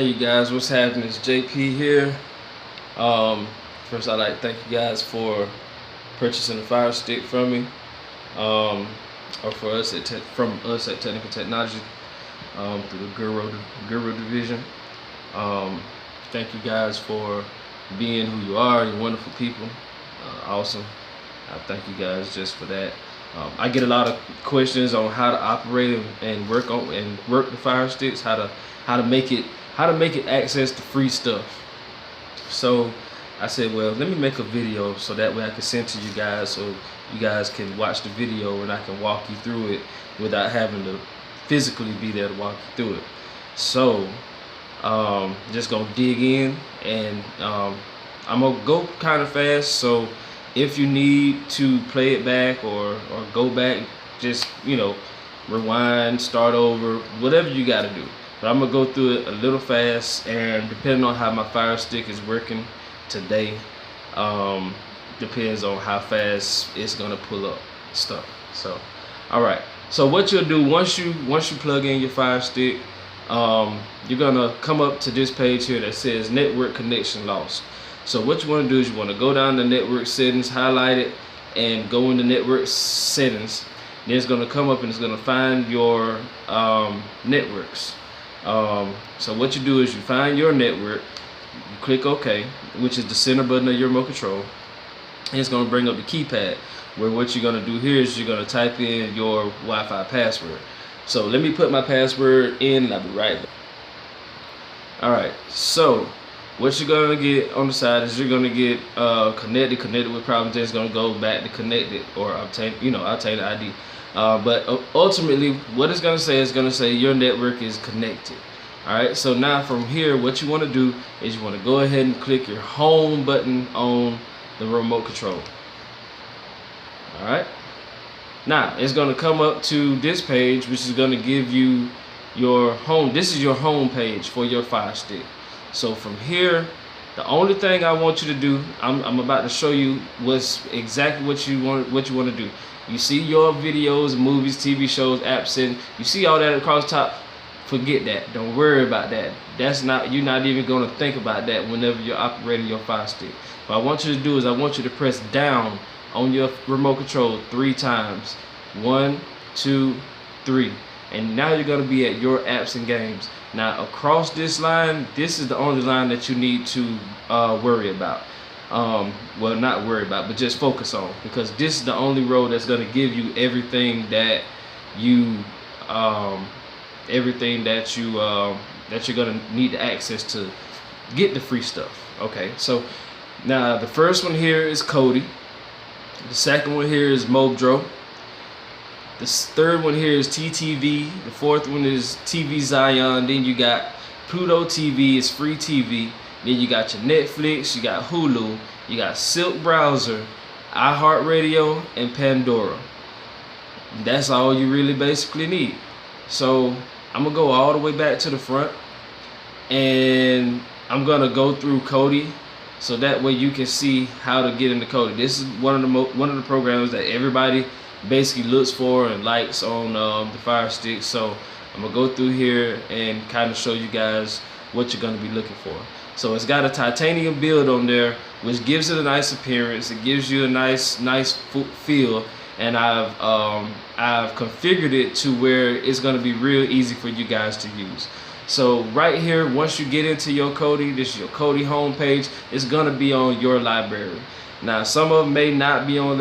Hey you guys, what's happening? It's JP here. First I'd like to thank you guys for purchasing the Firestick from me, or for us at from us at Technical Technology, through the Guru division. Thank you guys for being who you are. You're wonderful people. Awesome. I thank you guys just for that. I get a lot of questions on how to operate and work the Fire Sticks, how to make it access to free stuff. So I said, well, let me make a video so that way I can send to you guys, so you guys can watch the video and I can walk you through it without having to physically be there to walk you through it. So just gonna dig in, and I'm gonna go kind of fast, so if you need to play it back or go back, just rewind, start over, whatever you got to do. But I'm gonna go through it a little fast, and depending on how my Fire Stick is working today, depends on how fast it's gonna pull up stuff. So all right, so what you'll do once you plug in your Fire Stick, you're gonna come up to this page here that says network connection lost. So what you want to do is you want to go down to network settings, highlight it, and go into network settings. Then it's going to come up and it's going to find your networks. So what you do is you find your network, you click OK, which is the center button of your remote control, and it's going to bring up the keypad, where what you're going to do here is you're going to type in your Wi-Fi password. So let me put my password in and I'll be right back. Alright, so what you're gonna get on the side is you're gonna get connected with problems. Then it's gonna go back to connected or obtain the ID. But ultimately, what it's gonna say is gonna say your network is connected. All right. So now from here, what you want to do is you want to go ahead and click your home button on the remote control. All right. Now it's gonna come up to this page, which is gonna give you your home. This is your home page for your Fire Stick. So from here, the only thing I want you to do, I'm about to show you what's exactly what you want to do. You see your videos, movies, TV shows, apps, and you see all that across the top. Forget that. Don't worry about that. You're not even going to think about that whenever you're operating your Fire Stick. What I want you to do is I want you to press down on your remote control 3 times. 1, 2, 3. And now you're going to be at your apps and games. Now across this line, this is the only line that you need to worry about. Well, not worry about, but just focus on, because this is the only row that's going to give you everything that you're going to need access to get the free stuff. Okay, so now the first one here is Kodi. The second one here is Mobdro. The third one here is TTV. The fourth one is TV Zion. Then you got Pluto TV, it's free TV. Then you got your Netflix, you got Hulu, you got Silk Browser, iHeartRadio, and Pandora. That's all you really basically need. So I'm gonna go all the way back to the front, and I'm gonna go through Kodi, so that way you can see how to get into Kodi. This is one of the programs that everybody basically looks for and likes on the Fire Stick. So I'm gonna go through here and kind of show you guys what you're gonna be looking for. So it's got a titanium build on there, which gives it a nice appearance. It gives you a nice feel, and I've configured it to where it's gonna be real easy for you guys to use. So right here, once you get into your Kodi, this is your Kodi homepage. It's gonna be on your library. Now some of them may not be on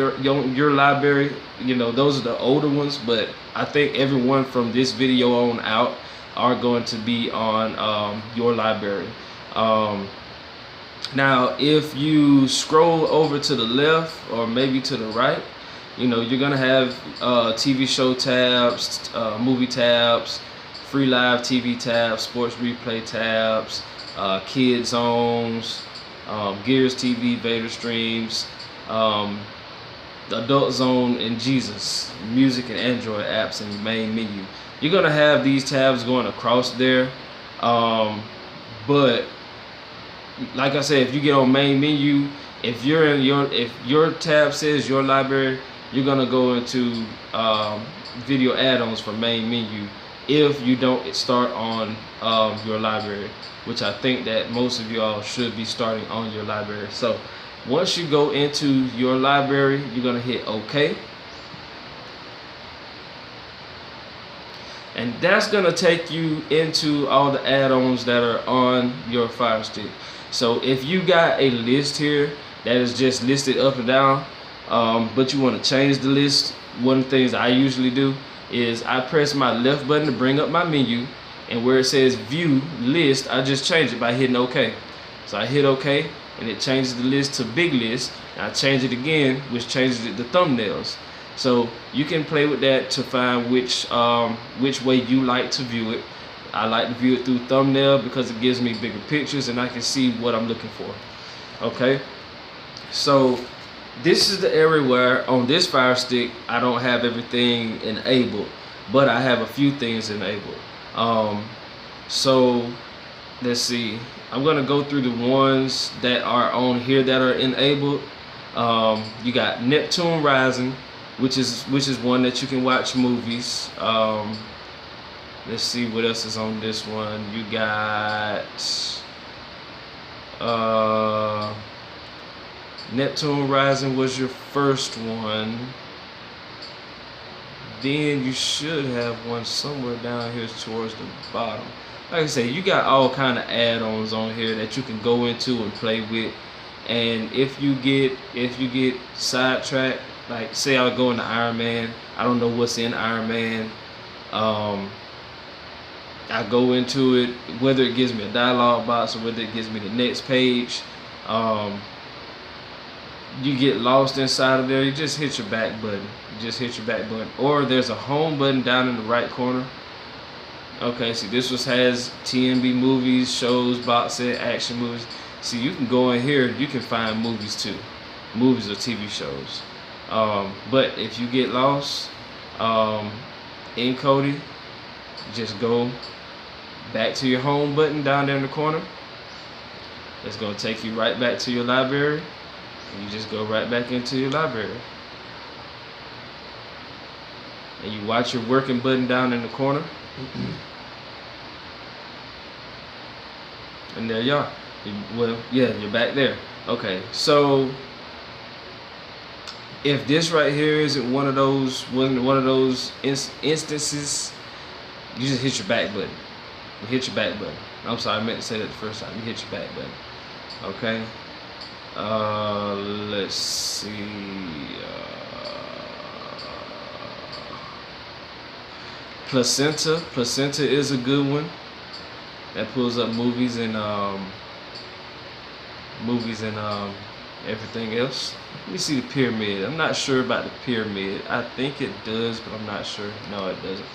your library, those are the older ones, but I think everyone from this video on out are going to be on your library. Now if you scroll over to the left or maybe to the right, you're gonna have TV show tabs, movie tabs, free live TV tabs, sports replay tabs, kid zones, Gears TV, Vader streams, adult zone, and Jesus, music and Android apps, and main menu. You're gonna have these tabs going across there, but like I said, if you get on main menu, if your tab says your library, you're gonna go into video add-ons for main menu if you don't start on your library, which I think that most of y'all should be starting on your library. So once you go into your library, you're gonna hit OK. And that's gonna take you into all the add-ons that are on your Firestick. So if you got a list here that is just listed up and down, but you want to change the list, one of the things I usually do is I press my left button to bring up my menu, and where it says view list, I just change it by hitting OK. So I hit OK, and it changes the list to big list, and I change it again, which changes it to thumbnails. So you can play with that to find which way you like to view it. I like to view it through thumbnail because it gives me bigger pictures and I can see what I'm looking for. Okay, so this is the area where on this Firestick I don't have everything enabled, but I have a few things enabled. So let's see, I'm gonna go through the ones that are on here that are enabled. You got Neptune Rising, which is one that you can watch movies. Let's see what else is on this one. You got Neptune Rising was your first one. Then you should have one somewhere down here towards the bottom. Like I say, you got all kind of add-ons on here that you can go into and play with. And if you get sidetracked, like say I'll go into Iron Man, I don't know what's in Iron Man. I go into it, whether it gives me a dialogue box or whether it gives me the next page. You get lost inside of there, you just hit your back button. Or there's a home button down in the right corner. Okay, see this one has TNB movies, shows, box set, action movies. See, you can go in here, you can find movies too. Movies or TV shows. But if you get lost in Kodi, just go back to your home button down there in the corner. It's going to take you right back to your library, and you just go right back into your library. And you watch your working button down in the corner. And there you are. Well, yeah, you're back there. Okay, so if this right here isn't one of those instances, you just hit your back button. You hit your back button. I'm sorry, I meant to say that the first time. You hit your back button. Okay. Let's see. Placenta. Placenta is a good one. That pulls up movies and everything else. Let me see the pyramid. I'm not sure about the pyramid. I think it does, but I'm not sure. No, it doesn't.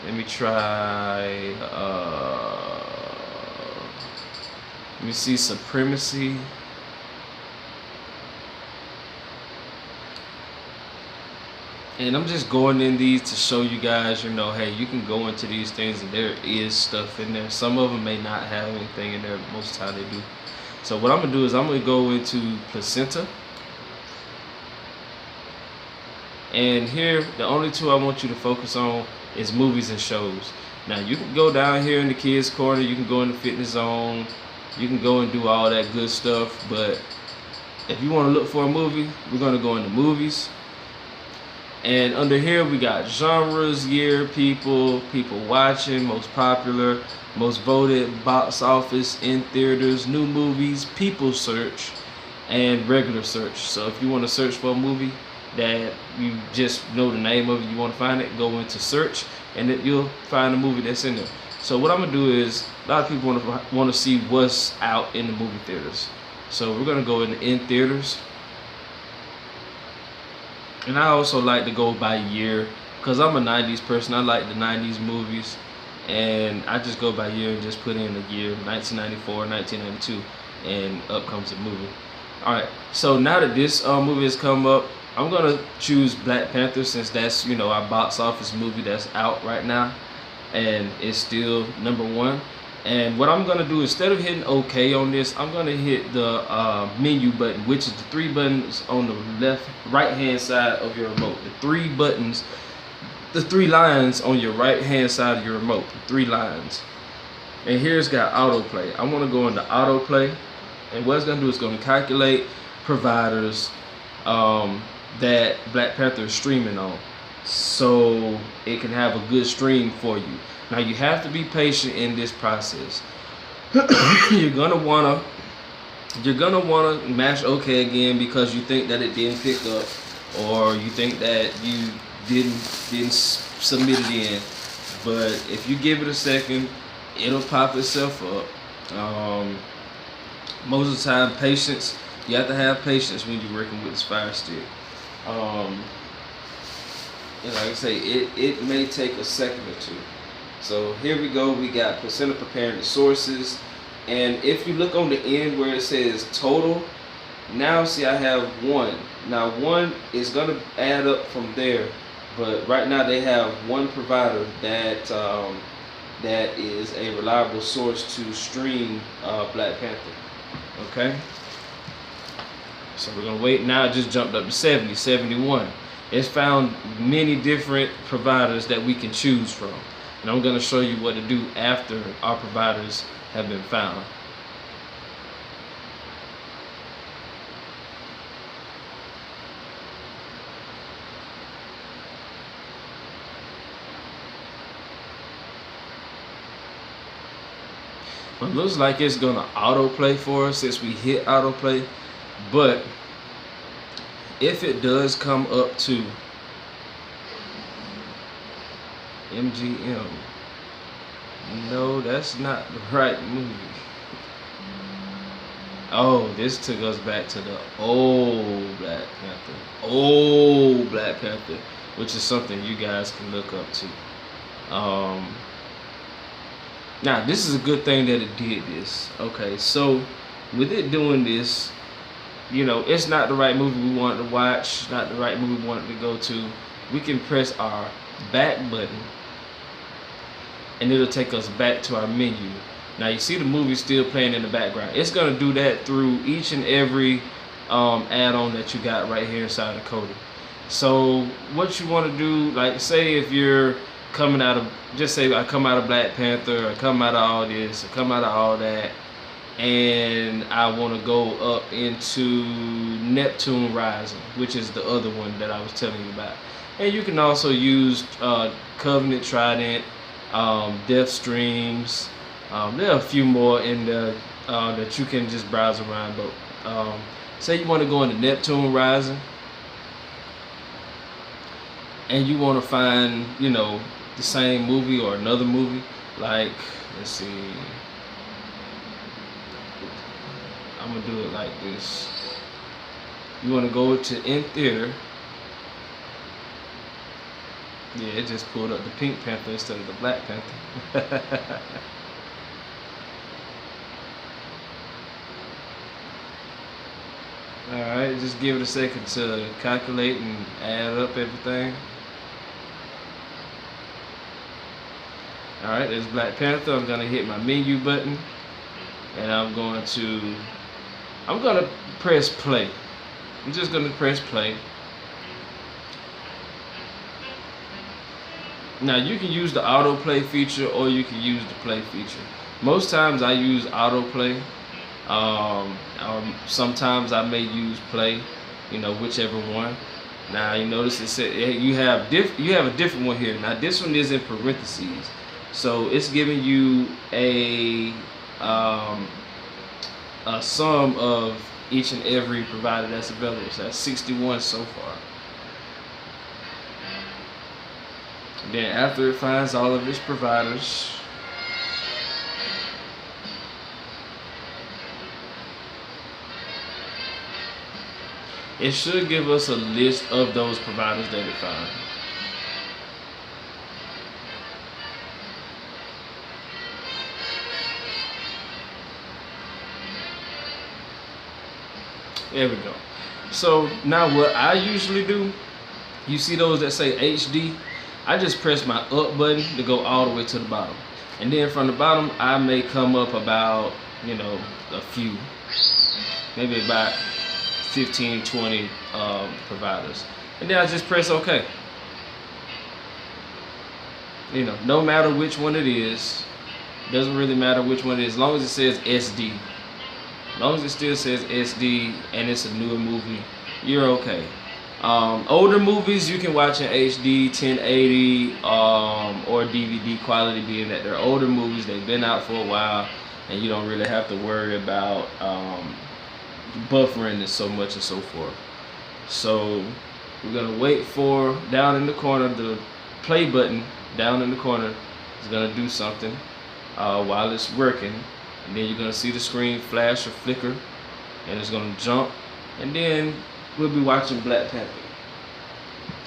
Let me try. Let me see supremacy. And I'm just going in these to show you guys, you know, hey, you can go into these things and there is stuff in there. Some of them may not have anything in there. Most of the time they do. So what I'm going to do is I'm going to go into placenta. And here, the only two I want you to focus on is movies and shows. Now, you can go down here in the kids corner. You can go in the fitness zone. You can go and do all that good stuff. But if you want to look for a movie, we're going to go into movies. And under here we got genres, year, people watching, most popular, most voted, box office, in theaters, new movies, people search, and regular search. So if you want to search for a movie that you just know the name of it, you want to find it, go into search, and then you'll find the movie that's in there. So what I'm gonna do is, a lot of people want to see what's out in the movie theaters. So we're gonna go in theaters. And I also like to go by year because I'm a 90s person. I like the 90s movies, and I just go by year and just put in a year, 1994, 1992, and up comes the movie. Alright, so now that this movie has come up, I'm gonna choose Black Panther since that's, you know, our box office movie that's out right now, and it's still #1. And what I'm gonna do, instead of hitting OK on this, I'm gonna hit the menu button, which is the 3 buttons on the right hand side of your remote. The 3 buttons the 3 lines on your right hand side of your remote, 3 lines. And here it's got autoplay. I want to go into autoplay, and what it's going to do is going to calculate providers that Black Panther is streaming on, so it can have a good stream for you. Now you have to be patient in this process. You're gonna wanna mash OK again because you think that it didn't pick up, or you think that you didn't submit it in. But if you give it a second, it'll pop itself up. Most of the time, patience. You have to have patience when you're working with this Firestick. And like I say, it may take a second or two. So here we go. We got percent of preparing the sources, and if you look on the end where it says total, now see I have 1. Now 1 is gonna add up from there, but right now they have 1 provider that that is a reliable source to stream Black Panther. Okay. So we're gonna wait. Now it just jumped up to 70, 71. It's found many different providers that we can choose from. And I'm gonna show you what to do after our providers have been found. Well, it looks like it's gonna autoplay for us since we hit autoplay. But if it does come up to MGM, no, that's not the right movie. Oh, this took us back to the old Black Panther. Old Black Panther, which is something you guys can look up to. Now, this is a good thing that it did this. Okay, so with it doing this, you know, it's not the right movie we wanted to watch, not the right movie we wanted to go to. We can press our back button, and it'll take us back to our menu. Now you see the movie still playing in the background. It's gonna do that through each and every add-on that you got right here inside of Kodi. So what you want to do, like say if you're coming out of, just say I come out of Black Panther, or come out of all this, or come out of all that, and I want to go up into Neptune Rising, which is the other one that I was telling you about. And you can also use Covenant Trident, Death Streams. There are a few more in there that you can just browse around. But say you want to go into Neptune Rising, and you want to find, you know, the same movie or another movie. Like, let's see. I'm gonna do it like this. You want to go to in theater. Yeah, it just pulled up the Pink Panther instead of the Black Panther. Alright, just give it a second to calculate and add up everything. Alright, there's Black Panther. I'm gonna hit my menu button, and I'm gonna press play. I'm just gonna press play. Now you can use the autoplay feature, or you can use the play feature. Most times I use autoplay, or sometimes I may use play, you know, whichever one. Now you notice it said you have a different one here. Now this one is in parentheses, so it's giving you a sum of each and every provider that's available. So that's 61 so far. Then after it finds all of its providers, it should give us a list of those providers that it found. There we go. So now what I usually do, you see those that say HD? I just press my up button to go all the way to the bottom. And then from the bottom, I may come up about, you know, a few, maybe about 15, 20 providers. And then I just press OK. You know, no matter which one it is, doesn't really matter which one it is, as long as it says SD. As long as it still says SD and it's a newer movie, you're okay. Older movies you can watch in HD, 1080, or DVD quality, being that they're older movies, they've been out for a while, and you don't really have to worry about buffering it so much and so forth. So we're gonna wait for down in the corner, the play button down in the corner is gonna do something while it's working, and then you're gonna see the screen flash or flicker, and it's gonna jump, and then we'll be watching Black Panther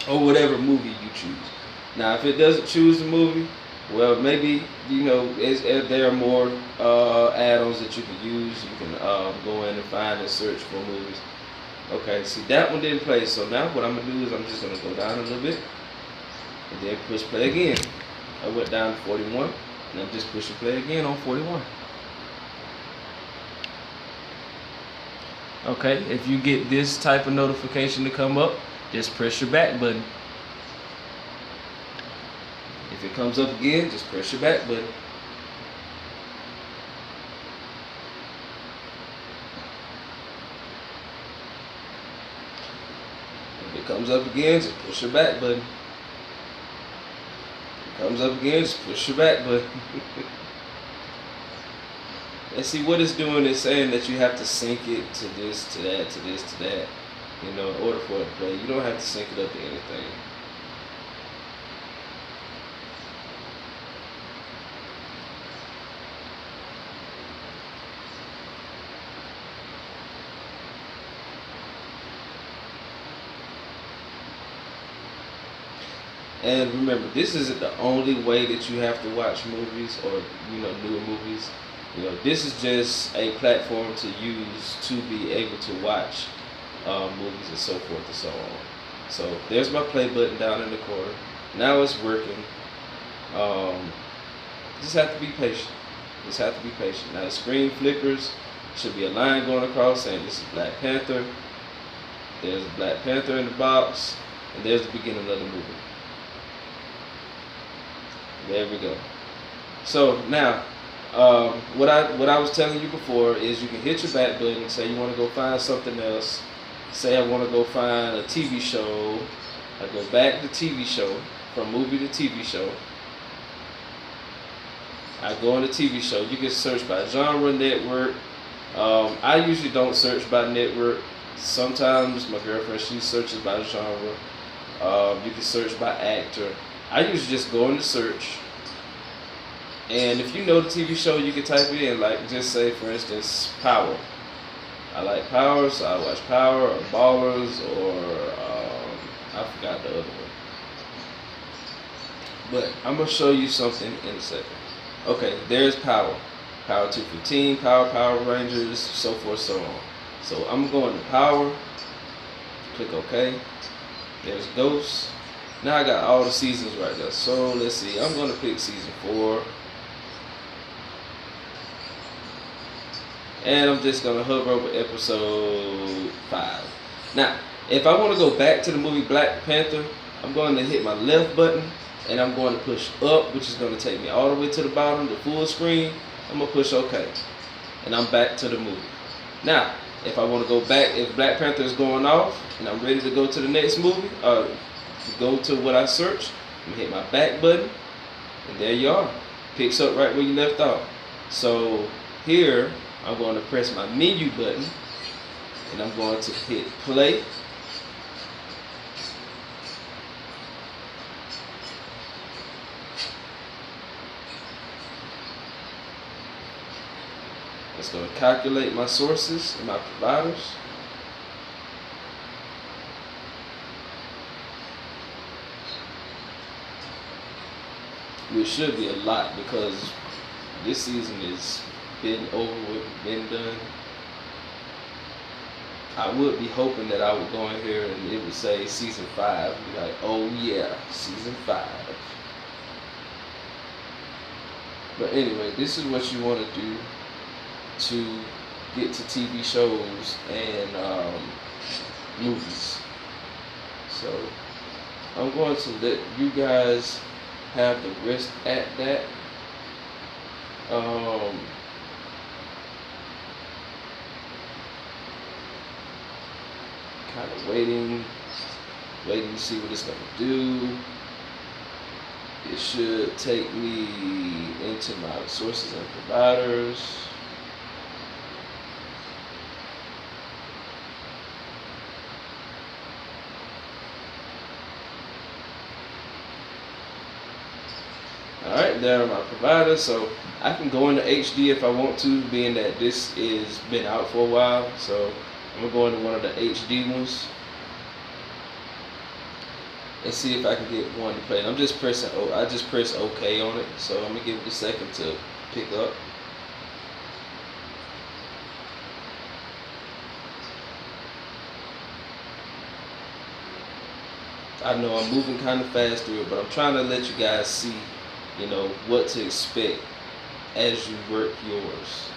or whatever movie you choose. Now, if it doesn't choose the movie, well, maybe there are more add-ons that you can use. You can go in and find and search for movies. Okay, see, that one didn't play, so now what I'm gonna do is I'm just gonna go down a little bit and then push play again. I went down to 41 and I'm just pushing play again on 41. Okay, if you get this type of notification to come up, just press your back button. If it comes up again, just press your back button. If it comes up again, just push your back button. If it comes up again, just push your back button. And see, what it's doing is saying that you have to sync it to this, to that, to this, to that. You know, in order for it to play. You don't have to sync it up to anything. And remember, this isn't the only way that you have to watch movies or, newer movies. This is just a platform to use to be able to watch movies and so forth and so on. So there's my play button down in the corner. Now it's working. Just have to be patient. Just have to be patient. Now the screen flickers. Should be a line going across saying this is Black Panther. There's Black Panther in the box, and there's the beginning of the movie. There we go. So now, what I was telling you before is you can hit your back button and say you want to go find something else. Say I want to go find a TV show. I go back to TV show, from movie to TV show. I go on the TV show. You can search by genre, network. I usually don't search by network. Sometimes my girlfriend, she searches by genre. You can search by actor. I usually just go into search. And if you know the TV show, you can type it in, like just say, for instance, Power. I like Power, so I watch Power, or Ballers, or I forgot the other one. But I'm going to show you something in a second. Okay, there's Power. Power 215, Power Rangers, so forth, so on. So I'm going to Power, click OK. There's Ghost. Now I got all the seasons right there. So let's see, I'm going to pick season 4. And I'm just going to hover over episode 5. Now, if I want to go back to the movie Black Panther, I'm going to hit my left button and I'm going to push up, which is going to take me all the way to the bottom, the full screen. I'm going to push OK. And I'm back to the movie. Now, if I want to go back, if Black Panther is going off and I'm ready to go to the next movie, go to what I searched, I'm going to hit my back button, and there you are. Picks up right where you left off. So here, I'm going to press my menu button, and I'm going to hit play. It's going to calculate my sources and my providers. Which should be a lot because this season is been over with, been done. I would be hoping that I would go in here and it would say season 5. Be like, oh yeah, season 5. But anyway, this is what you want to do to get to TV shows and movies. So I'm going to let you guys have the rest at that. Kind of waiting to see what it's gonna do. It should take me into my sources and providers. Alright, there are my providers, so I can go into HD if I want to, being that this is been out for a while. So I'm gonna go into one of the HD ones and see if I can get one to play. And I'm just pressing I just press OK on it, so I'm gonna give it a second to pick up. I know I'm moving kind of fast through it, but I'm trying to let you guys see, you know, what to expect as you work yours.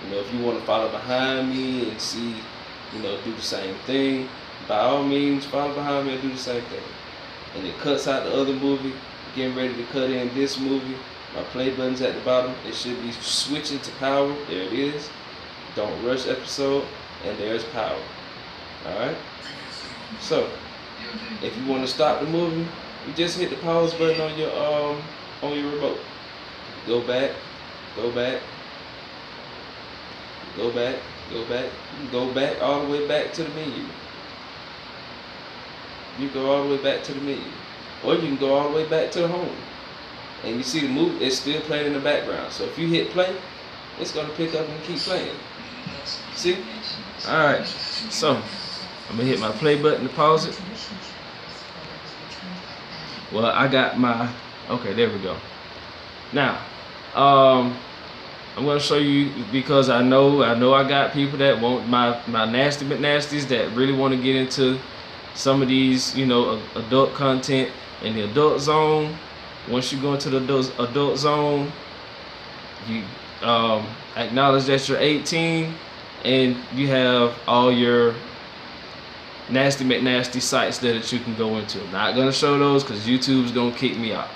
You know, if you want to follow behind me and see, you know, do the same thing, by all means follow behind me and do the same thing. And it cuts out the other movie, getting ready to cut in this movie. My play button's at the bottom. It should be switching to power. There it is. Don't rush episode, and there's power. Alright? So if you want to stop the movie, you just hit the pause button on your remote. Go back, go back, go back, go back. You can go back all the way back to the menu. You go all the way back to the menu. Or you can go all the way back to the home. And you see the movie, it's still playing in the background. So if you hit play, it's going to pick up and keep playing. See? Alright, so I'm going to hit my play button to pause it. Well, I got my, okay, there we go. Now, I'm going to show you, because I know I got people that want my nasty but nasties that really want to get into some of these, you know, adult content in the adult zone. Once you go into the adult zone, you acknowledge that you're 18 and you have all your nasty McNasty sites that you can go into. I'm not gonna show those because YouTube's gonna kick me out.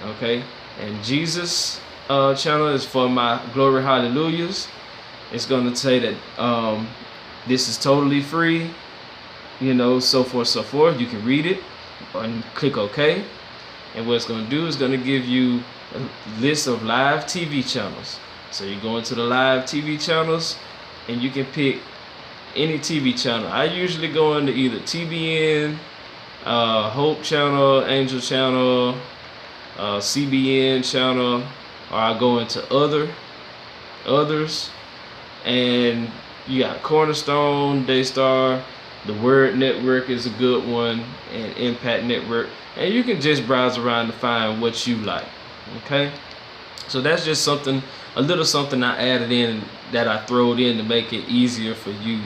Okay, and Jesus channel is for my glory hallelujahs. It's gonna say that this is totally free, you know, so forth, so forth. You can read it and click OK. And what it's gonna do is gonna give you a list of live TV channels. So you go into the live TV channels and you can pick any TV channel. I usually go into either TBN, Hope Channel, Angel Channel, CBN Channel, or I go into others. And you got Cornerstone, Daystar, the Word Network is a good one, and Impact Network. And you can just browse around to find what you like. Okay, so that's just something, a little something I added in that I throwed in to make it easier for you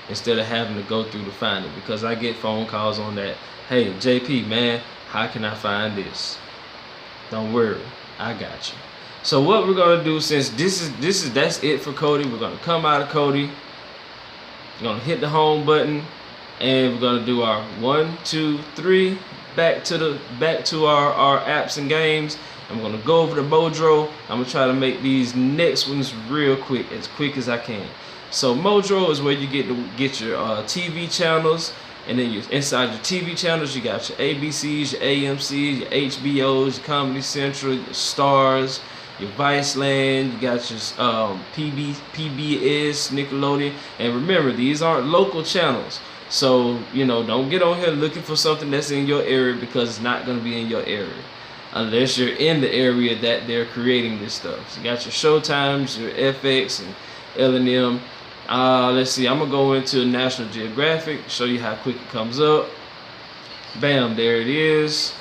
instead of having to go through to find it, because I get phone calls on that. Hey JP, man, how can I find this? Don't worry, I got you. So what we're gonna do, since that's it for Kodi, we're gonna come out of Kodi, we're gonna hit the home button, and we're gonna do our 1, 2, 3 back to our apps and games. I'm gonna go over to Mojo. I'm gonna try to make these next ones real quick, as quick as I can. So Mojo is where you get your TV channels, and then inside your TV channels you got your ABCs, your AMCs, your HBOs, your Comedy Central, your Stars, your Viceland, you got your PBS, Nickelodeon. And remember, these aren't local channels. So, you know, don't get on here looking for something that's in your area, because it's not going to be in your area unless you're in the area that they're creating this stuff. So you got your Showtimes, your FX, and L&M. Let's see, I'm going to go into National Geographic, show you how quick it comes up. Bam, there it is.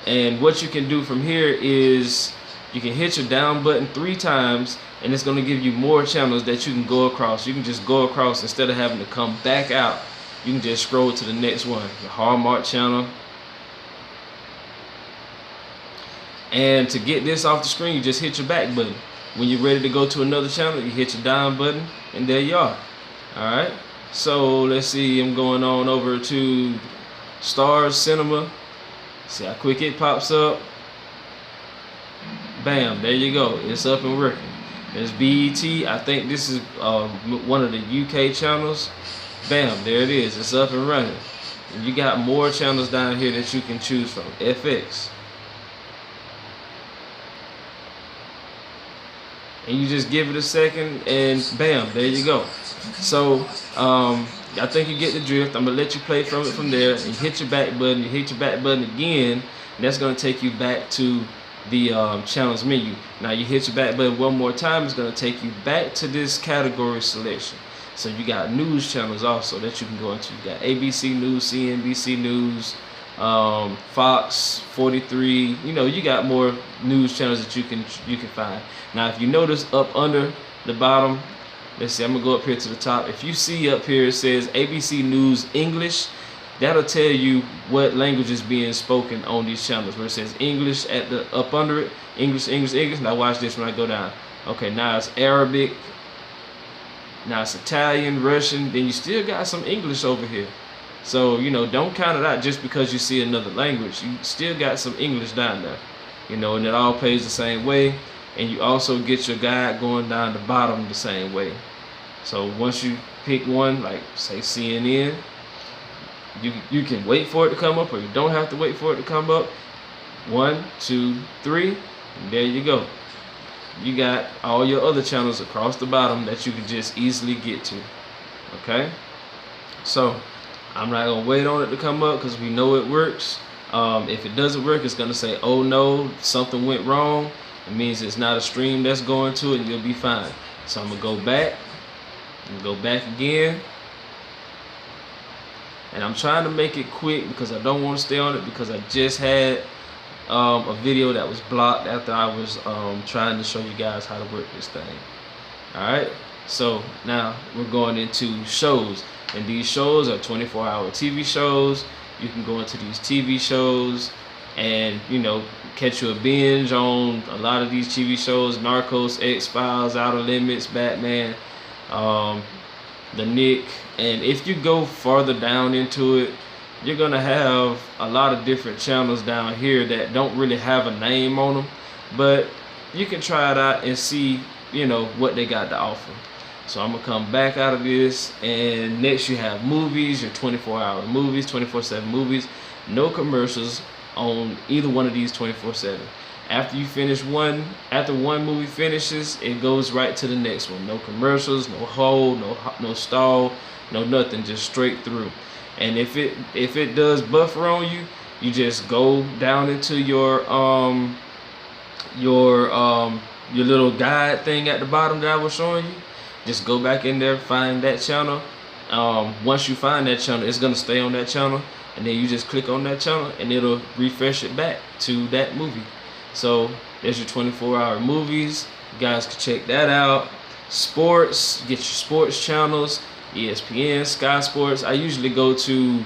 And what you can do from here is you can hit your down button 3 times, and it's going to give you more channels that you can go across. You can just go across instead of having to come back out. You can just scroll to the next one, the Hallmark channel. And to get this off the screen, you just hit your back button. When you're ready to go to another channel, you hit your down button, and there you are. Alright, so let's see, I'm going on over to Stars Cinema. See how quick it pops up. Bam, there you go. It's up and working. There's BET. I think this is one of the UK channels. Bam, there it is. It's up and running. And you got more channels down here that you can choose from. FX. And you just give it a second and bam, there you go. So I think you get the drift. I'm gonna let you play from it from there, and hit your back button. You hit your back button again, and that's gonna take you back to the channels menu. Now you hit your back button one more time, it's gonna take you back to this category selection. So you got news channels also that you can go into. You got ABC News, CNBC News, Fox 43. You know, you got more news channels that you can find. Now if you notice up under the bottom, let's see, I'm gonna go up here to the top. If you see up here it says ABC News English, that'll tell you what language is being spoken on these channels. Where it says English at the up under it, English, English, English. Now watch this when I go down. Okay, now it's Arabic. Now it's Italian, Russian. Then you still got some English over here. So, you know, don't count it out just because you see another language. You still got some English down there. You know, and it all plays the same way. And you also get your guide going down the bottom the same way. So once you pick one, like say CNN, you can wait for it to come up, or you don't have to wait for it to come up. 1, 2, 3, and there you go. You got all your other channels across the bottom that you can just easily get to. Okay, so I'm not gonna wait on it to come up because we know it works. If it doesn't work, it's gonna say, oh no, something went wrong. It means it's not a stream that's going to it, and you'll be fine. So I'm gonna go back and go back again. And I'm trying to make it quick because I don't want to stay on it, because I just had a video that was blocked after I was trying to show you guys how to work this thing. Alright, so now we're going into shows, and these shows are 24-hour TV shows. You can go into these TV shows and, you know, catch you a binge on a lot of these TV shows: Narcos, X-Files, Outer Limits, Batman, The Nick. And if you go farther down into it, you're gonna have a lot of different channels down here that don't really have a name on them, but you can try it out and see, you know, what they got to offer. So I'm gonna come back out of this, and next you have movies, your 24-hour movies, 24/7 movies, no commercials on either one of these 24/7. After you finish one, after one movie finishes, it goes right to the next one. No commercials, no hold, no stall, no nothing, just straight through. And if it does buffer on you, you just go down into your little guide thing at the bottom that I was showing you. Just go back in there, find that channel. Once you find that channel, it's gonna stay on that channel, and then you just click on that channel and it'll refresh it back to that movie. So there's your 24-hour movies. You guys can check that out. Sports, get your sports channels, ESPN, Sky Sports. I usually go to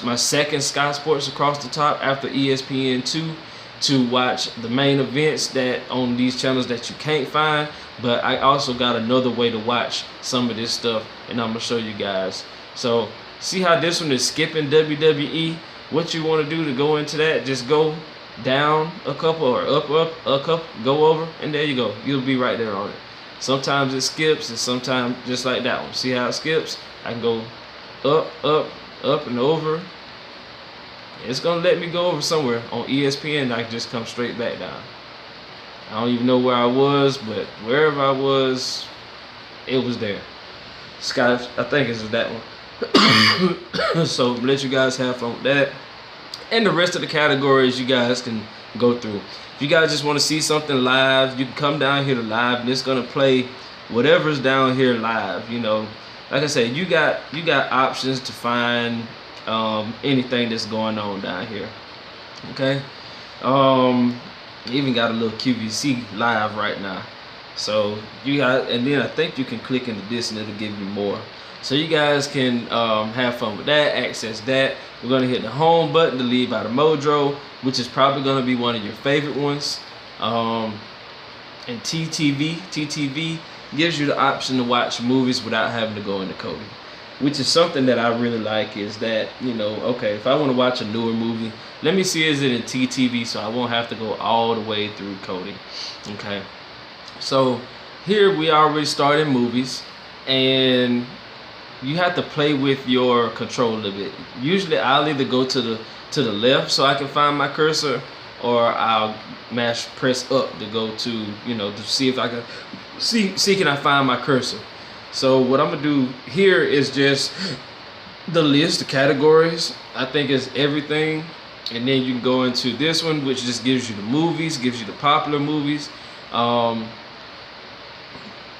my second Sky Sports across the top after ESPN2 to watch the main events that on these channels that you can't find. But I also got another way to watch some of this stuff, and I'm gonna show you guys. So see how this one is skipping WWE? What you want to do to go into that, just go down a couple or up a couple, go over, and there you go. You'll be right there on it. Sometimes it skips, and sometimes just like that one. See how it skips? I can go up and over. It's gonna let me go over somewhere on ESPN. I can just come straight back down. I don't even know where I was, but wherever I was, it was there. Sky, I think it's that one. So let you guys have fun with that. And the rest of the categories you guys can go through. If you guys just want to see something live, you can come down here to live, and it's gonna play whatever's down here live. You know, like I said, you got options to find anything that's going on down here. Okay, even got a little QVC live right now. So you got, and then I think you can click into this and it'll give you more. So you guys can have fun with that, access that. We're gonna hit the home button to leave out of Mojo, which is probably gonna be one of your favorite ones. And TTV gives you the option to watch movies without having to go into Kodi. which is something that I really like, is that, you know, okay, if I want to watch a newer movie, let me see is it in TTV, so I won't have to go all the way through Kodi. Okay, so here we already started movies, and you have to play with your control a little bit. Usually I'll either go to the left so I can find my cursor, or I'll press up to go to, you know, to see if I can see can I find my cursor. So what I'm gonna do here is just the list, the categories. I think it's everything, and then you can go into this one, which just gives you the movies, gives you the popular movies.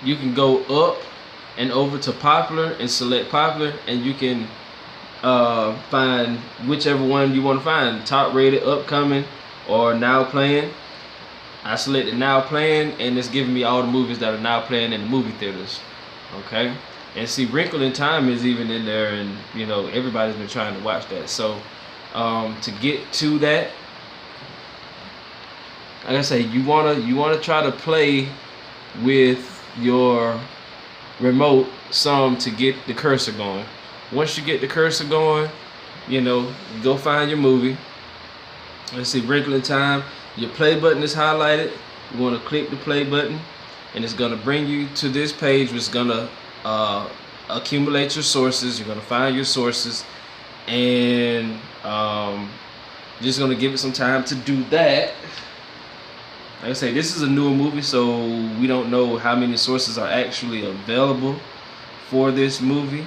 You can go up and over to popular and select popular, and you can find whichever one you want to find, top rated, upcoming, or now playing. I selected now playing, and it's giving me all the movies that are now playing in the movie theaters. Okay, and see, Wrinkle in Time is even in there, and you know, everybody's been trying to watch that. So to get to that, like I say, you wanna try to play with your remote some to get the cursor going. Once you get the cursor going, you know, go find your movie. Let's see, Wrinkle in Time. Your play button is highlighted. You want to click the play button, and it's going to bring you to this page, which is going to accumulate your sources. You're going to find your sources, and just going to give it some time to do that. Like I say, this is a newer movie, so we don't know how many sources are actually available for this movie,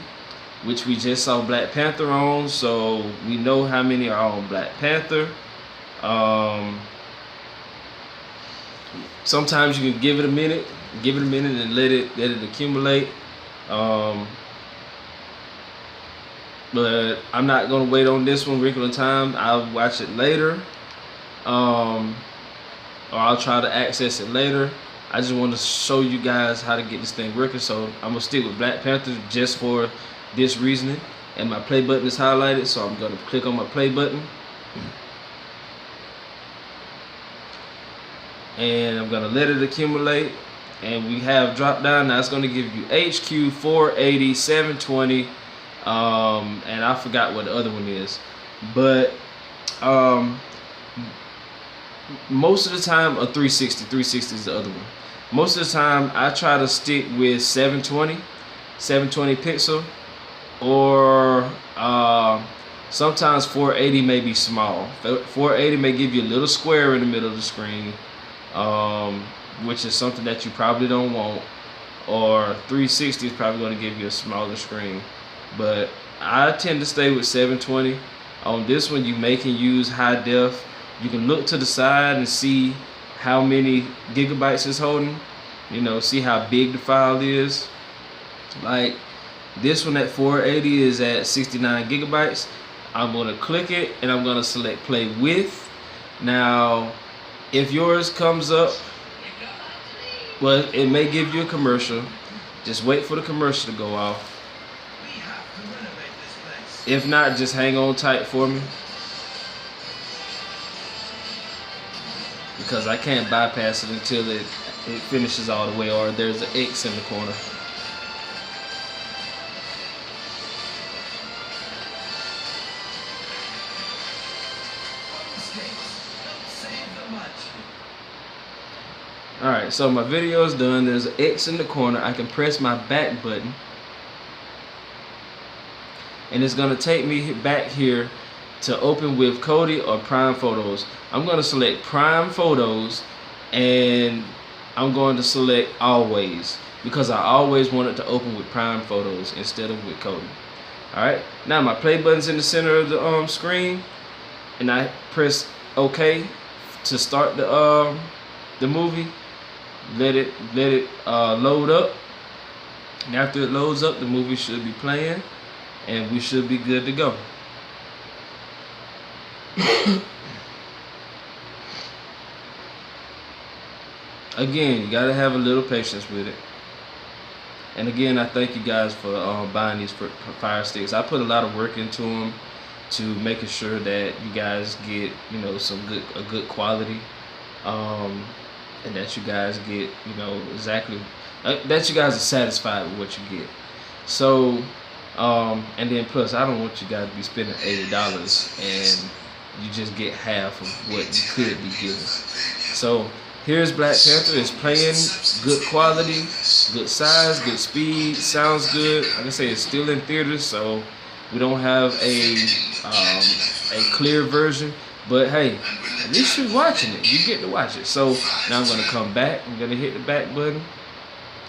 which we just saw Black Panther on, so we know how many are on Black Panther. Sometimes you can give it a minute and let it accumulate. But I'm not gonna wait on this one, Wrinkle in Time. I'll watch it later, or I'll try to access it later. I just want to show you guys how to get this thing working, so I'm gonna stick with Black Panther just for this reasoning. And my play button is highlighted, so I'm gonna click on my play button, and I'm gonna let it accumulate. And we have drop down. Now it's gonna give you HQ, 480, 720, and I forgot what the other one is, but most of the time, a 360 is the other one. Most of the time I try to stick with 720 pixel, or sometimes 480 may be small. 480 may give you a little square in the middle of the screen, which is something that you probably don't want, or 360 is probably going to give you a smaller screen. But I tend to stay with 720. On this one, you may can use high def. You can look to the side and see how many gigabytes it's holding, you know, see how big the file is. Like this one at 480 is at 69 gigabytes. I'm going to click it, and I'm going to select play with. Now if yours comes up, well, it may give you a commercial. Just wait for the commercial to go off. If not, just hang on tight for me, because I can't bypass it until it finishes all the way, or there's an X in the corner. Alright, so my video is done. There's an X in the corner. I can press my back button, and it's going to take me back here to open with Kodi or Prime Photos. I'm going to select Prime Photos, and I'm going to select Always, because I always wanted to open with Prime Photos instead of with Kodi. Alright, now my play button's in the center of the screen, and I press OK to start the movie. Let it load up, and after it loads up, the movie should be playing, and we should be good to go. Again, you gotta have a little patience with it. And again, I thank you guys for buying these Firesticks. I put a lot of work into them, to making sure that you guys get, you know, a good quality, and that you guys get, you know, exactly that you guys are satisfied with what you get. So And then plus, I don't want you guys to be spending $80 and you just get half of what you could be getting. So here's Black Panther. It's playing, good quality, good size, good speed, sounds good. Like I say, it's still in theaters, so we don't have a clear version. But hey, at least you're watching it. You get to watch it. So now I'm gonna come back. I'm gonna hit the back button.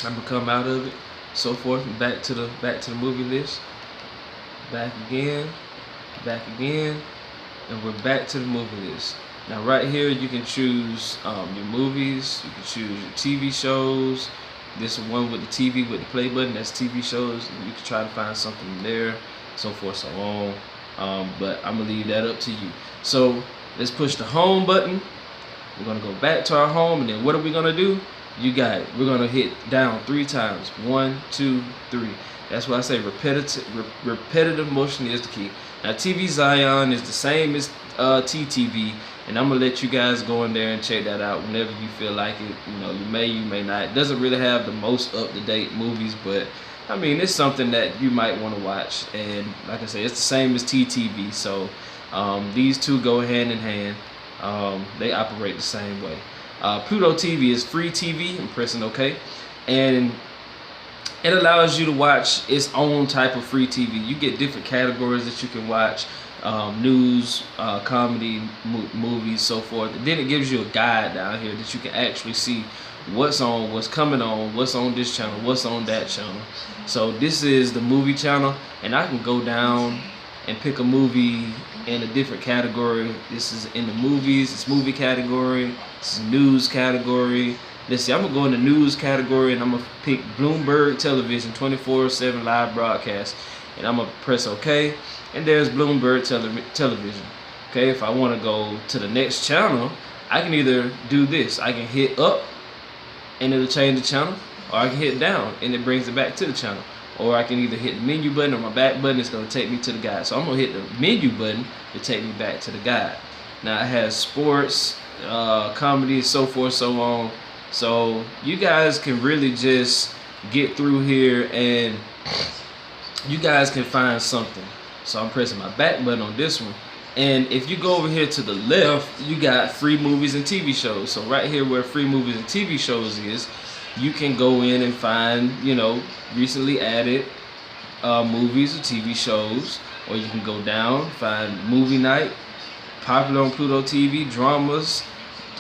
I'm gonna come out of it, so forth, and back to the movie list. Back again, and we're back to the movie list. Now right here you can choose your movies, you can choose your TV shows. This one with the TV with the play button, that's TV shows. You can try to find something there, so forth, so on. But I'm gonna leave that up to you. So let's push the home button. We're gonna go back to our home, and then what are we gonna do? You got it. We're gonna hit down 3 times. 1, 2, 3. That's why I say repetitive motion is the key. Now TV Zion is the same as TTV, and I'm gonna let you guys go in there and check that out whenever you feel like it. You know, you may not. It doesn't really have the most up-to-date movies, but I mean, it's something that you might want to watch. And like I say, it's the same as TTV. So these two go hand in hand. They operate the same way. Pluto TV is free TV. I'm pressing OK, and it allows you to watch its own type of free TV. You get different categories that you can watch, news, comedy, movies, so forth. And then it gives you a guide down here that you can actually see what's on, what's coming on, what's on this channel, what's on that channel. So this is the movie channel, and I can go down and pick a movie in a different category. This is in the movies, it's movie category, it's news category. Let's see, I'm gonna go in the news category, and I'm gonna pick Bloomberg Television 24/7 live broadcast, and I'm gonna press OK, and there's Bloomberg Television. Okay, if I want to go to the next channel, I can either do this. I can hit up and it'll change the channel, or I can hit down and it brings it back to the channel, or I can either hit the menu button or my back button. It's going to take me to the guide. So I'm going to hit the menu button to take me back to the guide. Now it has sports, comedy, so forth, so on. So you guys can really just get through here and you guys can find something. So I'm pressing my back button on this one. And if you go over here to the left, you got free movies and TV shows. So right here where free movies and TV shows is, you can go in and find, you know, recently added movies or TV shows. Or you can go down, find movie night, popular on Pluto TV, dramas.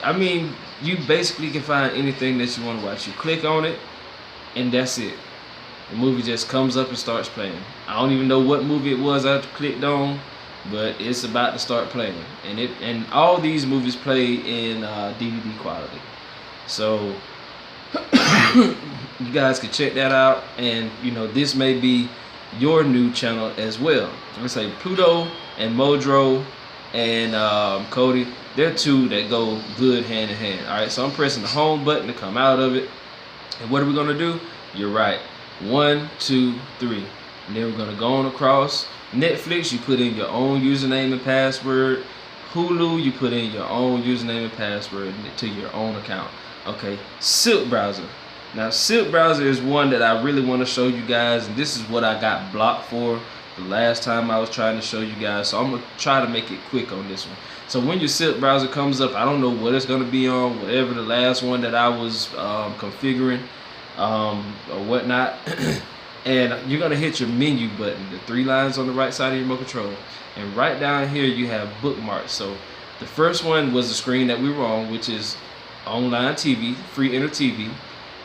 I mean, you basically can find anything that you want to watch. You click on it, and that's it. The movie just comes up and starts playing. I don't even know what movie it was I clicked on, but it's about to start playing, and all these movies play in DVD quality. So you guys can check that out, and you know, this may be your new channel as well. Let's say Pluto and Modro and Kodi, they're two that go good hand in hand. All right, so I'm pressing the home button to come out of it, and what are we gonna do? You're right. 1, 2, 3, and then we're gonna go on across. Netflix, you put in your own username and password. Hulu, you put in your own username and password to your own account. Okay, Silk Browser. Now, Silk Browser is one that I really want to show you guys, and this is what I got blocked for the last time I was trying to show you guys. So I'm gonna try to make it quick on this one. So when your Silk Browser comes up, I don't know what it's gonna be on, whatever the last one that I was configuring or whatnot. And you're gonna hit your menu button, the 3 lines on the right side of your remote control, and right down here you have bookmarks. So the first one was the screen that we were on, which is online TV, free inter TV,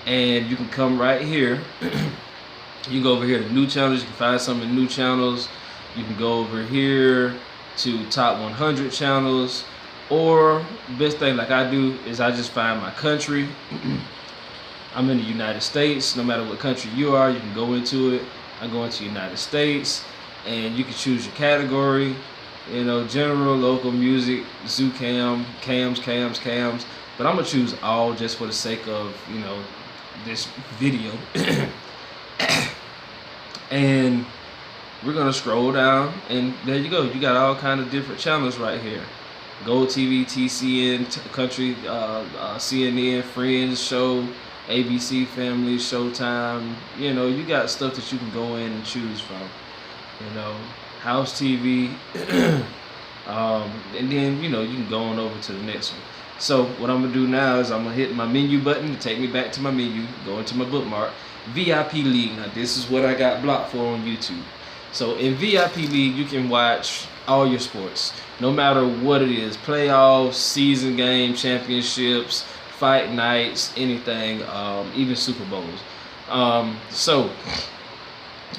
and you can come right here. You can go over here to new channels. You can find some of the new channels. You can go over here to top 100 channels, or best thing like I do is I just find my country. I'm in the United States. No matter what country you are, you can go into it. I go into United States, and you can choose your category. You know, general, local, music, zoo cams. But I'm gonna choose all just for the sake of, you know, this video. And we're gonna scroll down, and there you go. You got all kind of different channels right here. Gold TV, TCN, Country, CNN, Friends, Show, ABC Family, Showtime. You know, you got stuff that you can go in and choose from. you know, house TV, and then you know you can go on over to the next one. So what I'm gonna do now is I'm gonna hit my menu button to take me back to my menu, go into my bookmark, VIP League. Now this is what I got blocked for on YouTube. So in VIP League you can watch all your sports, no matter what it is, playoffs, season game, championships, fight nights, anything, even Super Bowls. So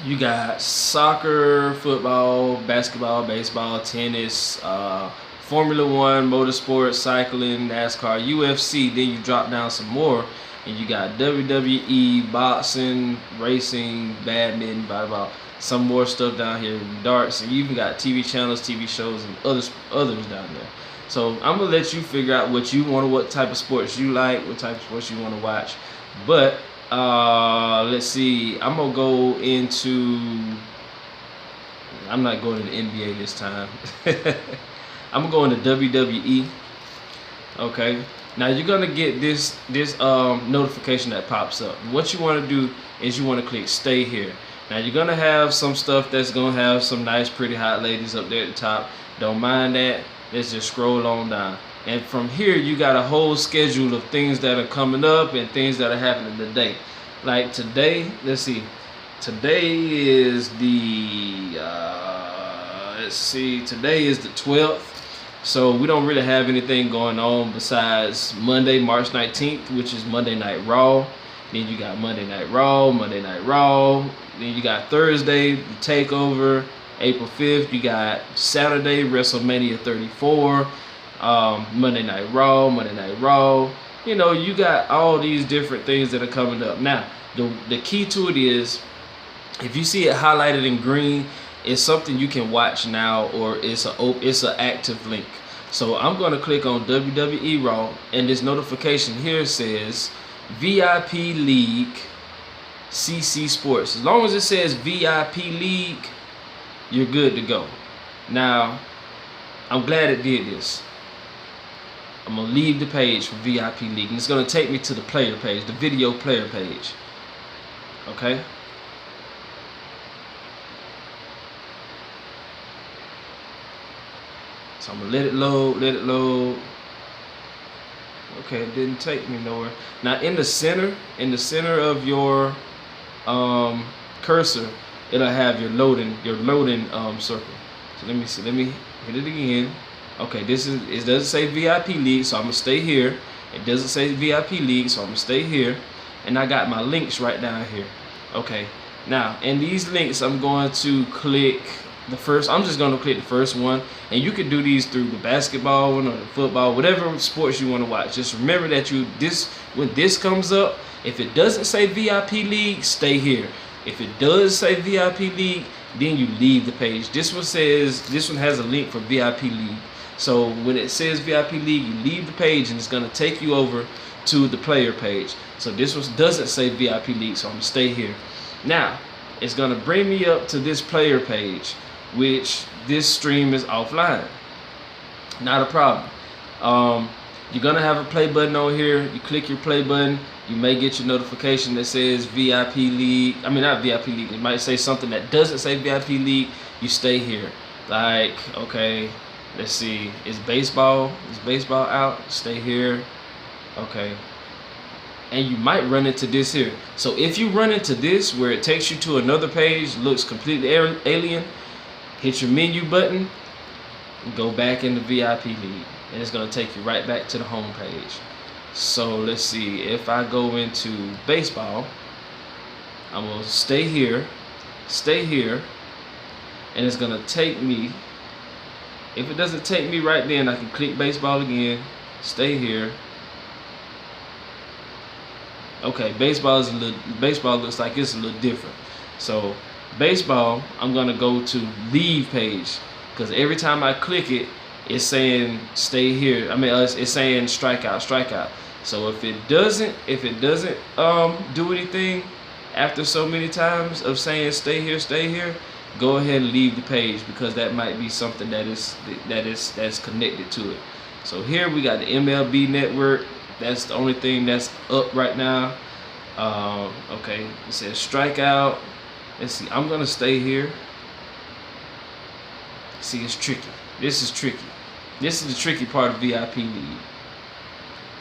you got soccer, football, basketball, baseball, tennis, Formula One, motorsports, cycling, NASCAR, UFC. Then you drop down some more, and you got WWE, boxing, racing, badminton, volleyball, some more stuff down here, darts, and you even got TV channels, TV shows, and others down there. So I'm gonna let you figure out what you want, what type of sports you like, what type of sports you want to watch. But let's see. I'm gonna go into. I'm not going to the NBA this time. I'm gonna go into WWE. Okay. Now you're gonna get this notification that pops up. What you want to do is you want to click Stay Here. Now you're gonna have some stuff that's gonna have some nice, pretty hot ladies up there at the top. Don't mind that. Let's just scroll on down. And from here, you got a whole schedule of things that are coming up and things that are happening today. Like today, let's see. Today is the, today is the 12th. So we don't really have anything going on besides Monday, March 19th, which is Monday Night Raw. Then you got Monday Night Raw, Monday Night Raw. Then you got Thursday, the Takeover, April 5th. You got Saturday, WrestleMania 34. Monday Night Raw, Monday Night Raw. You know, you got all these different things that are coming up. Now, the key to it is, if you see it highlighted in green, it's something you can watch now, or it's an active link. So I'm going to click on WWE Raw, and this notification here says VIP League CC Sports. As long as it says VIP League, you're good to go. Now, I'm glad it did this. I'm going to leave the page for VIP League, and it's going to take me to the player page, the video player page. Okay? So I'm going to let it load. Okay, it didn't take me nowhere. Now in the center of your cursor, it'll have your loading circle. So let me see, let me hit it again. Okay, it doesn't say VIP League, so I'm gonna stay here. It doesn't say VIP League, so I'm gonna stay here. And I got my links right down here. Okay, now in these links, I'm going to click the first. I'm just gonna click the first one, and you can do these through the basketball one or the football, whatever sports you want to watch. Just remember that when this comes up, if it doesn't say VIP League, stay here. If it does say VIP League, then you leave the page. This one has a link for VIP League. So when it says VIP League, you leave the page, and it's gonna take you over to the player page. So this one doesn't say VIP League, so I'm gonna stay here. Now it's gonna bring me up to this player page, which this stream is offline. Not a problem. You're gonna have a play button on here. You click your play button, you may get your notification that says VIP League. I mean, not VIP League. It might say something that doesn't say VIP League. You stay here. Like, okay, let's see. Is baseball out? Stay here. Okay. And you might run into this here. So if you run into this where it takes you to another page, looks completely alien, hit your menu button, and go back into VIP League, and it's gonna take you right back to the home page. So let's see, if I go into baseball, I'm gonna stay here, and it's gonna take me. If it doesn't take me right then, I can click baseball again, stay here. Okay, baseball looks like it's a little different. So baseball, I'm gonna go to leave page, because every time I click it, it's saying stay here. I mean, it's saying strikeout. So if it doesn't do anything after so many times of saying stay here, go ahead and leave the page, because that might be something that's connected to it. So here we got the MLB network. That's the only thing that's up right now. Okay, it says strikeout. Let's see, I'm gonna stay here. See, it's tricky. This is tricky. This is the tricky part of VIP League.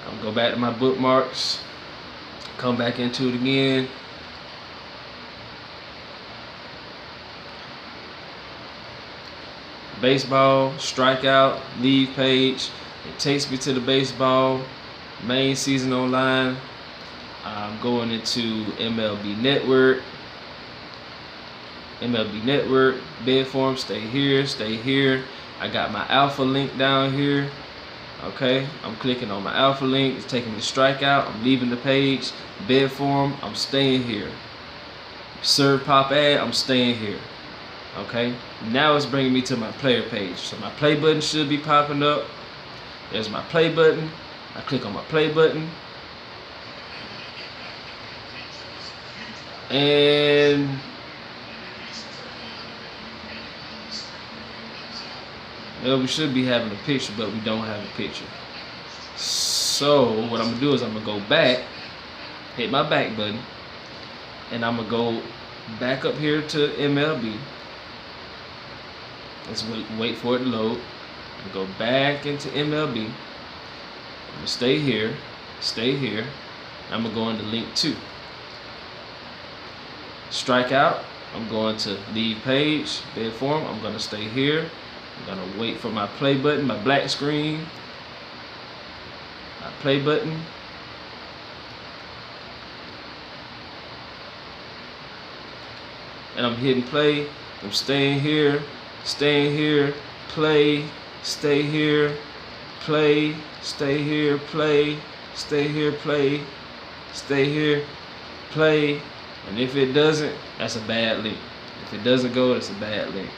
I'm gonna go back to my bookmarks, come back into it again. Baseball, strikeout, leave page. It takes me to the baseball, main season online. I'm going into MLB Network. MLB Network, bid form, stay here. I got my alpha link down here. Okay, I'm clicking on my alpha link. It's taking me to strikeout. I'm leaving the page. Bid form, I'm staying here. Serve pop ad, I'm staying here. Okay, now it's bringing me to my player page. So my play button should be popping up. There's my play button. I click on my play button. And well, we should be having a picture, but we don't have a picture. So what I'm gonna do is I'm gonna go back, hit my back button, and I'm gonna go back up here to MLB. Let's wait for it to load. Go back into MLB. I'm gonna stay here. I'm gonna go into link 2. Strikeout. I'm going to leave page, bid form. I'm gonna stay here. I'm gonna wait for my play button, my black screen. My play button. And I'm hitting play. I'm staying here, play, stay here, play, stay here, play, stay here, play, stay here, play. And if it doesn't, that's a bad link. If it doesn't go, it's a bad link.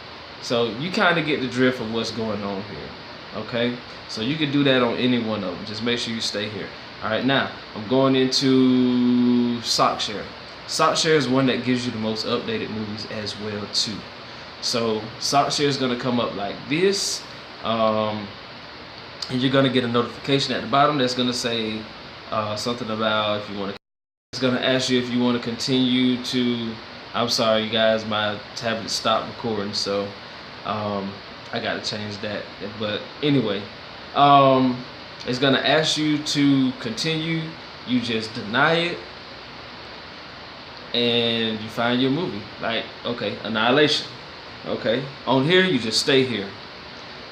So you kind of get the drift of what's going on here. Okay? So you can do that on any one of them. Just make sure you stay here. Alright, now I'm going into SockShare. SockShare is one that gives you the most updated movies as well too. So SockShare is going to come up like this. And you're going to get a notification at the bottom that's going to say something about if you want to. It's going to ask you if you want to continue to. I'm sorry, you guys, my tablet stopped recording, so I got to change that. But anyway, it's going to ask you to continue. You just deny it, and you find your movie. Like, okay, Annihilation. Okay, on here, you just stay here.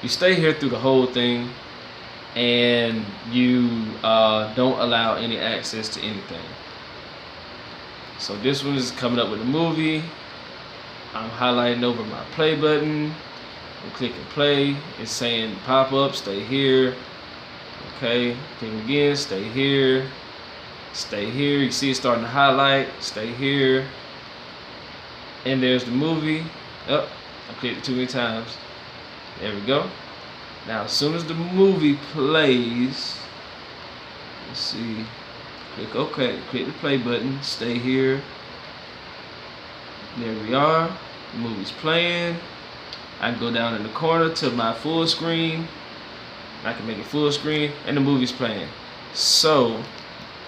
You stay here through the whole thing, and you don't allow any access to anything. So this one is coming up with a movie. I'm highlighting over my play button. I'm clicking play. It's saying pop up, stay here. Okay, click again, stay here. Stay here. You see it starting to highlight. Stay here. And there's the movie. Oh, I clicked it too many times. There we go. Now as soon as the movie plays, let's see. Click OK, click the play button, stay here. There we are. The movie's playing. I can go down in the corner to my full screen. I can make it full screen and the movie's playing. So I'm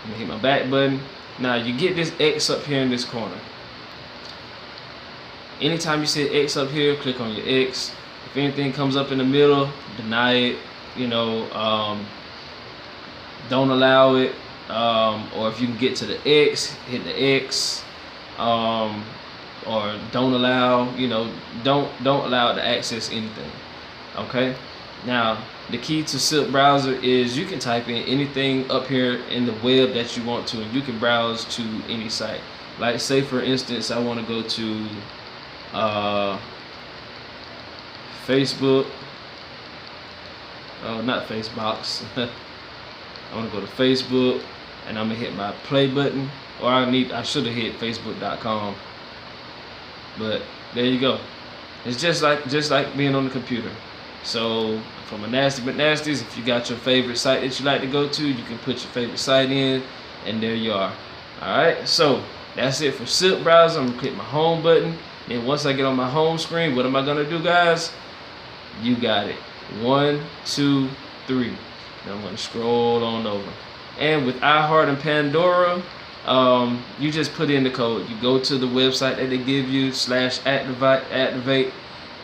gonna hit my back button. Now you get this X up here in this corner. Anytime you see X up here, click on your X. If anything comes up in the middle, deny it. You know, don't allow it. Or if you can get to the X, hit the X, or don't allow, you know, don't allow it to access anything. Okay, now the key to Silk browser is you can type in anything up here in the web that you want to, and you can browse to any site. Like say for instance, I want to go to Facebook. Oh, not Facebox. I want to go to Facebook, and I'm gonna hit my play button, or I should have hit facebook.com, but there you go. It's just like being on the computer. So from a nasty but nasties, if you got your favorite site that you like to go to, you can put your favorite site in, and there you are. Alright, so that's it for Silk browser. I'm gonna click my home button. Then once I get on my home screen, what am I gonna do, guys? You got it. 1, 2, 3. Now I'm going to scroll on over. And with iHeart and Pandora, you just put in the code. You go to the website that they give you, /activate,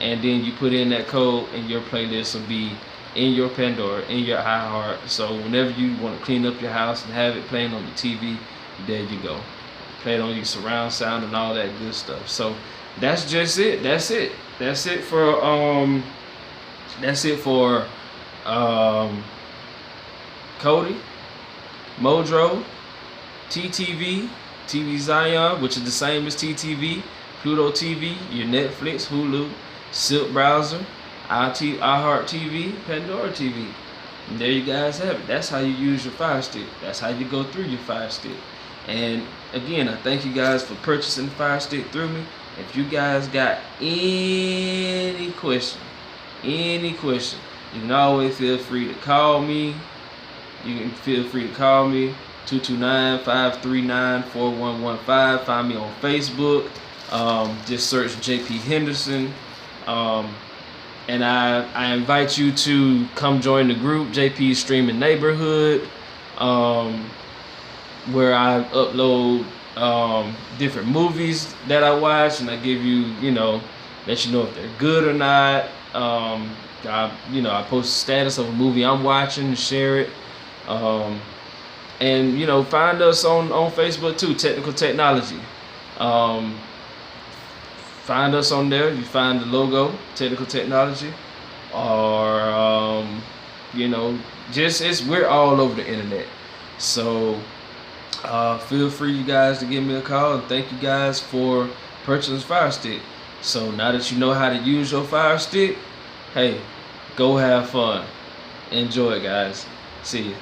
and then you put in that code, and your playlist will be in your Pandora, in your iHeart. So whenever you want to clean up your house and have it playing on the TV, there you go. Play it on your surround sound and all that good stuff. So that's just it. That's it for Kodi, Modro, TTV, TV Zion, which is the same as TTV, Pluto TV, your Netflix, Hulu, Silk Browser, iHeart TV, Pandora TV. And there you guys have it. That's how you use your Fire Stick. That's how you go through your Fire Stick. And again, I thank you guys for purchasing the Fire Stick through me. If you guys got any question, you can always feel free to call me. You can feel free to call me, 229-539-4115. Find me on Facebook. Just search JP Henderson. And I invite you to come join the group, JP Streaming Neighborhood, where I upload different movies that I watch, and I give you, let you know if they're good or not. I post a status of a movie I'm watching and share it. And find us on Facebook too, Technical Technology. Find us on there. You find the logo, Technical Technology, or we're all over the internet. So feel free, you guys, to give me a call, and thank you guys for purchasing Fire Stick. So now that you know how to use your Fire Stick, hey, go have fun. Enjoy, guys. See you.